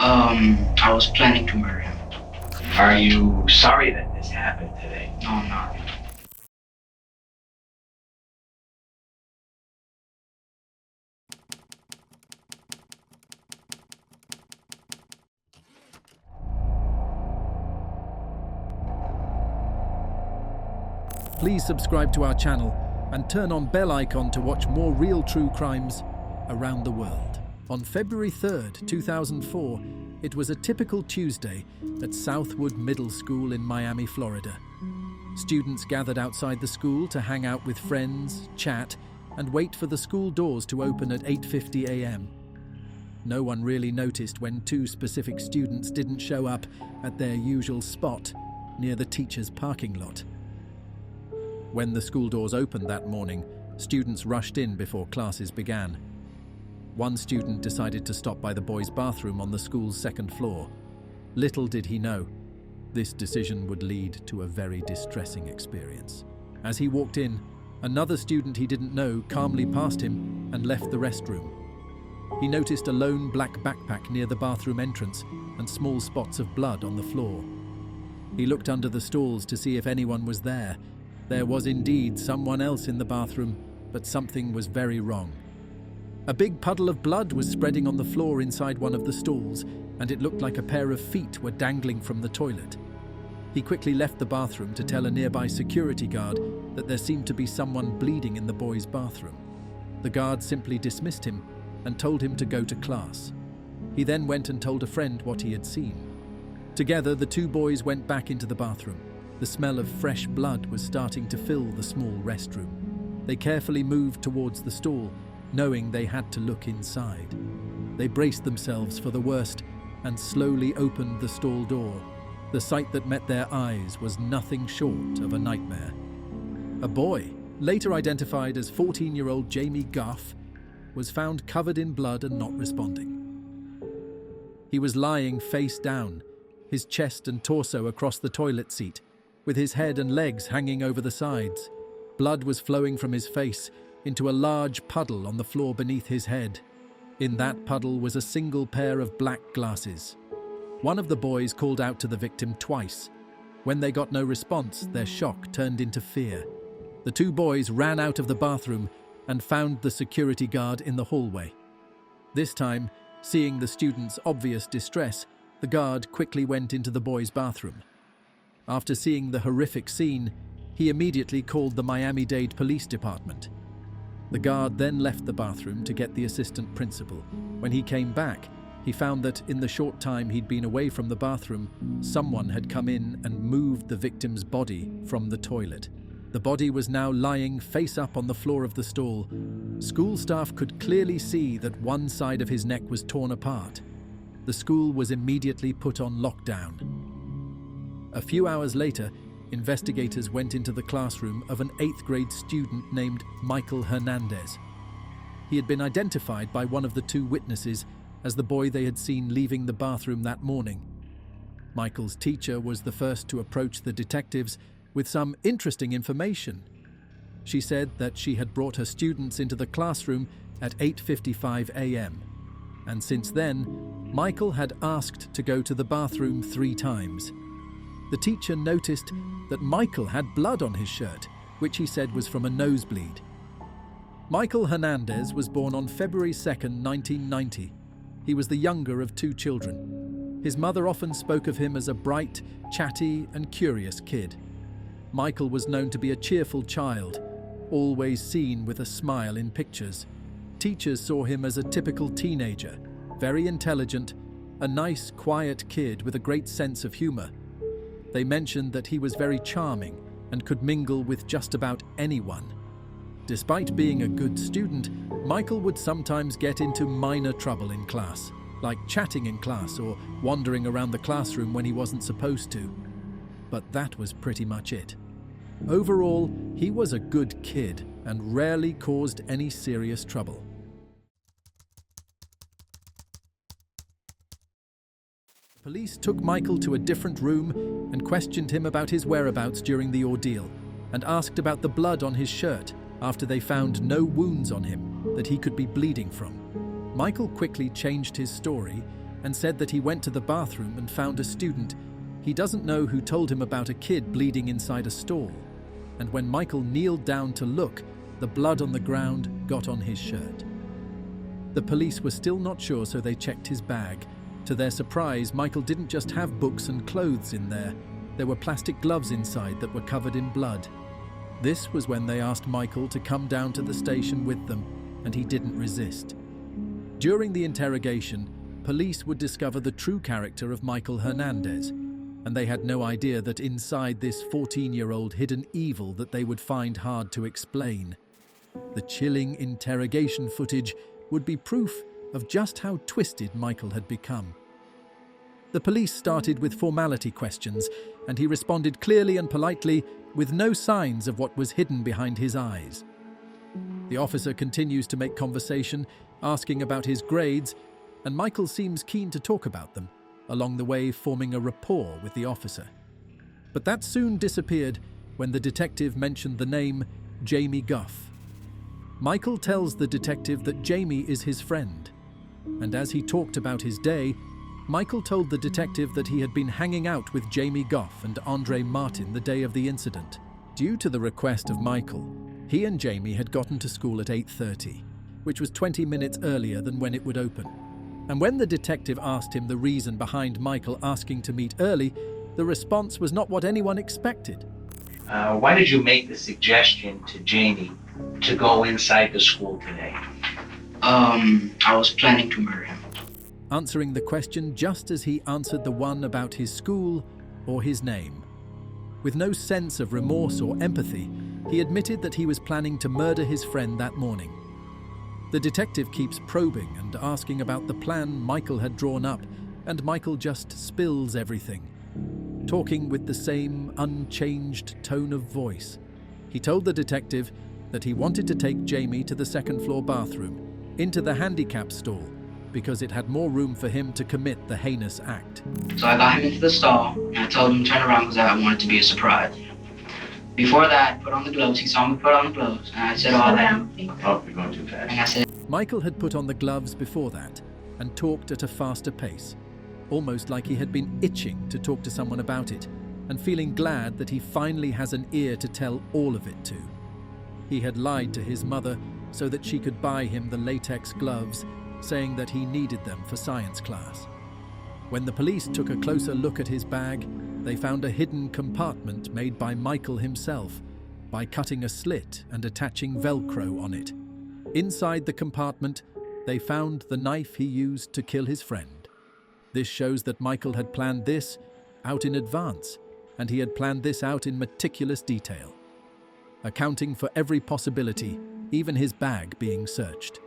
I was planning to murder him. Are you sorry that this happened today? No, I'm not. Please subscribe to our channel and turn on bell icon to watch more real true crimes around the world. On February 3rd, 2004, it was a typical Tuesday at Southwood Middle School in Miami, Florida. Students gathered outside the school to hang out with friends, chat, and wait for the school doors to open at 8:50 a.m. No one really noticed when two specific students didn't show up at their usual spot near the teacher's parking lot. When the school doors opened that morning, students rushed in before classes began. One student decided to stop by the boys' bathroom on the school's second floor. Little did he know, this decision would lead to a very distressing experience. As he walked in, another student he didn't know calmly passed him and left the restroom. He noticed a lone black backpack near the bathroom entrance and small spots of blood on the floor. He looked under the stalls to see if anyone was there. There was indeed someone else in the bathroom, but something was very wrong. A big puddle of blood was spreading on the floor inside one of the stalls, and it looked like a pair of feet were dangling from the toilet. He quickly left the bathroom to tell a nearby security guard that there seemed to be someone bleeding in the boys' bathroom. The guard simply dismissed him and told him to go to class. He then went and told a friend what he had seen. Together, the two boys went back into the bathroom. The smell of fresh blood was starting to fill the small restroom. They carefully moved towards the stall, knowing they had to look inside. They braced themselves for the worst and slowly opened the stall door. The sight that met their eyes was nothing short of a nightmare. A boy, later identified as 14-year-old Jamie Goff, was found covered in blood and not responding. He was lying face down, his chest and torso across the toilet seat, with his head and legs hanging over the sides. Blood was flowing from his face into a large puddle on the floor beneath his head. In that puddle was a single pair of black glasses. One of the boys called out to the victim twice. When they got no response, their shock turned into fear. The two boys ran out of the bathroom and found the security guard in the hallway. This time, seeing the students' obvious distress, the guard quickly went into the boys' bathroom. After seeing the horrific scene, he immediately called the Miami-Dade Police Department. The guard then left the bathroom to get the assistant principal. When he came back, he found that in the short time he'd been away from the bathroom, someone had come in and moved the victim's body from the toilet. The body was now lying face up on the floor of the stall. School staff could clearly see that one side of his neck was torn apart. The school was immediately put on lockdown. A few hours later, investigators went into the classroom of an 8th grade student named Michael Hernandez. He had been identified by one of the two witnesses as the boy they had seen leaving the bathroom that morning. Michael's teacher was the first to approach the detectives with some interesting information. She said that she had brought her students into the classroom at 8:55 a.m. And since then, Michael had asked to go to the bathroom 3 times. The teacher noticed that Michael had blood on his shirt, which he said was from a nosebleed. Michael Hernandez was born on February 2nd, 1990. He was the younger of 2 children. His mother often spoke of him as a bright, chatty, and curious kid. Michael was known to be a cheerful child, always seen with a smile in pictures. Teachers saw him as a typical teenager, very intelligent, a nice, quiet kid with a great sense of humor. They mentioned that he was very charming and could mingle with just about anyone. Despite being a good student, Michael would sometimes get into minor trouble in class, like chatting in class or wandering around the classroom when he wasn't supposed to. But that was pretty much it. Overall, he was a good kid and rarely caused any serious trouble. Police took Michael to a different room and questioned him about his whereabouts during the ordeal and asked about the blood on his shirt after they found no wounds on him that he could be bleeding from. Michael quickly changed his story and said that he went to the bathroom and found a student. He doesn't know who told him about a kid bleeding inside a stall. And when Michael kneeled down to look, the blood on the ground got on his shirt. The police were still not sure, so they checked his bag. To their surprise, Michael didn't just have books and clothes in there. There were plastic gloves inside that were covered in blood. This was when they asked Michael to come down to the station with them, and he didn't resist. During the interrogation, police would discover the true character of Michael Hernandez, and they had no idea that inside this 14-year-old hidden evil that they would find hard to explain. The chilling interrogation footage would be proof of just how twisted Michael had become. The police started with formality questions, and he responded clearly and politely, with no signs of what was hidden behind his eyes. The officer continues to make conversation, asking about his grades, and Michael seems keen to talk about them, along the way forming a rapport with the officer. But that soon disappeared when the detective mentioned the name Jamie Guff. Michael tells the detective that Jamie is his friend, and as he talked about his day, Michael told the detective that he had been hanging out with Jamie Goff and Andre Martin the day of the incident. Due to the request of Michael, he and Jamie had gotten to school at 8:30, which was 20 minutes earlier than when it would open. And when the detective asked him the reason behind Michael asking to meet early, the response was not what anyone expected. Why did you make the suggestion to Jamie to go inside the school today? I was planning to murder him. Answering the question just as he answered the one about his school or his name. With no sense of remorse or empathy, he admitted that he was planning to murder his friend that morning. The detective keeps probing and asking about the plan Michael had drawn up, and Michael just spills everything, talking with the same unchanged tone of voice. He told the detective that he wanted to take Jamie to the second-floor bathroom, into the handicap stall, because it had more room for him to commit the heinous act. So I got him into the stall, and I told him to turn around because I wanted it to be a surprise. Before that, put on the gloves. He saw me put on the gloves, and I said all that. Oh, you're going too fast. And I said, Michael had put on the gloves before that and talked at a faster pace, almost like he had been itching to talk to someone about it and feeling glad that he finally has an ear to tell all of it to. He had lied to his mother so that she could buy him the latex gloves, saying that he needed them for science class. When the police took a closer look at his bag, they found a hidden compartment made by Michael himself by cutting a slit and attaching Velcro on it. Inside the compartment, they found the knife he used to kill his friend. This shows that Michael had planned this out in advance, and he had planned this out in meticulous detail, accounting for every possibility, even his bag being searched.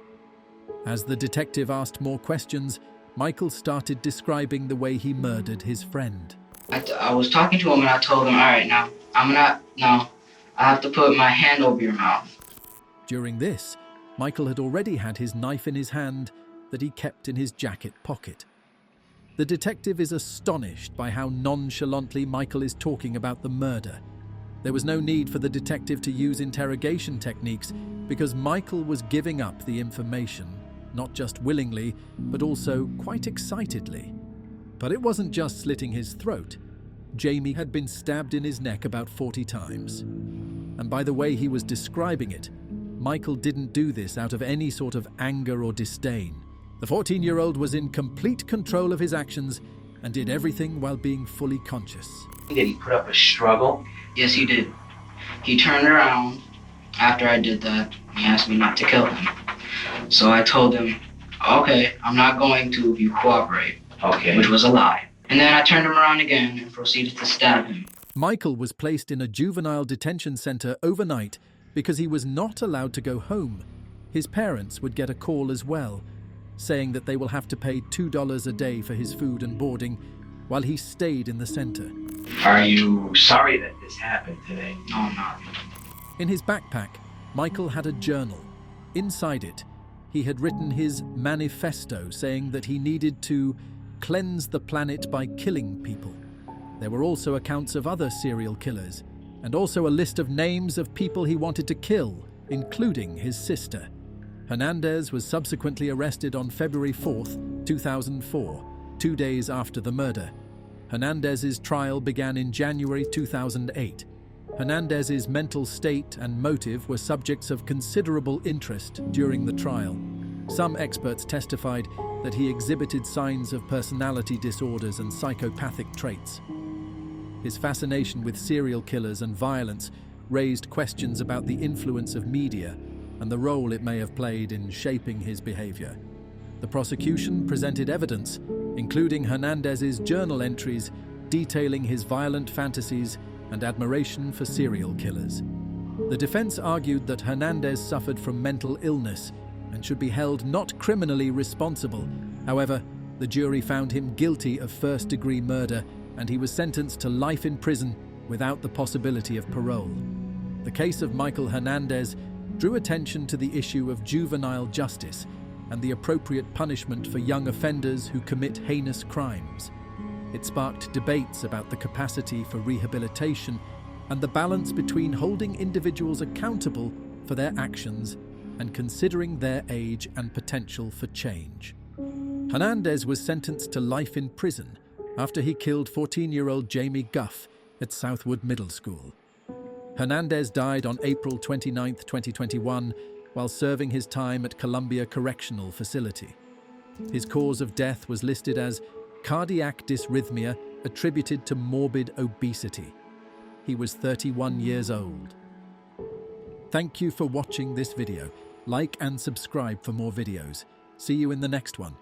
As the detective asked more questions, Michael started describing the way he murdered his friend. I was talking to him and I told him, all right, now, I have to put my hand over your mouth. During this, Michael had already had his knife in his hand that he kept in his jacket pocket. The detective is astonished by how nonchalantly Michael is talking about the murder. There was no need for the detective to use interrogation techniques because Michael was giving up the information, not just willingly, but also quite excitedly. But it wasn't just slitting his throat. Jamie had been stabbed in his neck about 40 times. And by the way he was describing it, Michael didn't do this out of any sort of anger or disdain. The 14-year-old was in complete control of his actions and did everything while being fully conscious. Did he put up a struggle? Yes, he did. He turned around after I did that. He asked me not to kill him. So I told him, okay, I'm not going to if you cooperate. Okay. Which was a lie. And then I turned him around again and proceeded to stab him. Michael was placed in a juvenile detention center overnight because he was not allowed to go home. His parents would get a call as well, saying that they will have to pay $2 a day for his food and boarding while he stayed in the center. Are you sorry that this happened today? No, I'm not. In his backpack, Michael had a journal. Inside it, he had written his manifesto saying that he needed to cleanse the planet by killing people. There were also accounts of other serial killers, and also a list of names of people he wanted to kill, including his sister. Hernandez was subsequently arrested on February 4th, 2004, 2 days after the murder. Hernandez's trial began in January 2008. Hernandez's mental state and motive were subjects of considerable interest during the trial. Some experts testified that he exhibited signs of personality disorders and psychopathic traits. His fascination with serial killers and violence raised questions about the influence of media and the role it may have played in shaping his behavior. The prosecution presented evidence, including Hernandez's journal entries detailing his violent fantasies and admiration for serial killers. The defense argued that Hernandez suffered from mental illness and should be held not criminally responsible. However, the jury found him guilty of first-degree murder, and he was sentenced to life in prison without the possibility of parole. The case of Michael Hernandez drew attention to the issue of juvenile justice and the appropriate punishment for young offenders who commit heinous crimes. It sparked debates about the capacity for rehabilitation and the balance between holding individuals accountable for their actions and considering their age and potential for change. Hernandez was sentenced to life in prison after he killed 14-year-old Jamie Guff at Southwood Middle School. Hernandez died on April 29, 2021, while serving his time at Columbia Correctional Facility. His cause of death was listed as cardiac dysrhythmia attributed to morbid obesity. He was 31 years old. Thank you for watching this video. Like and subscribe for more videos. See you in the next one.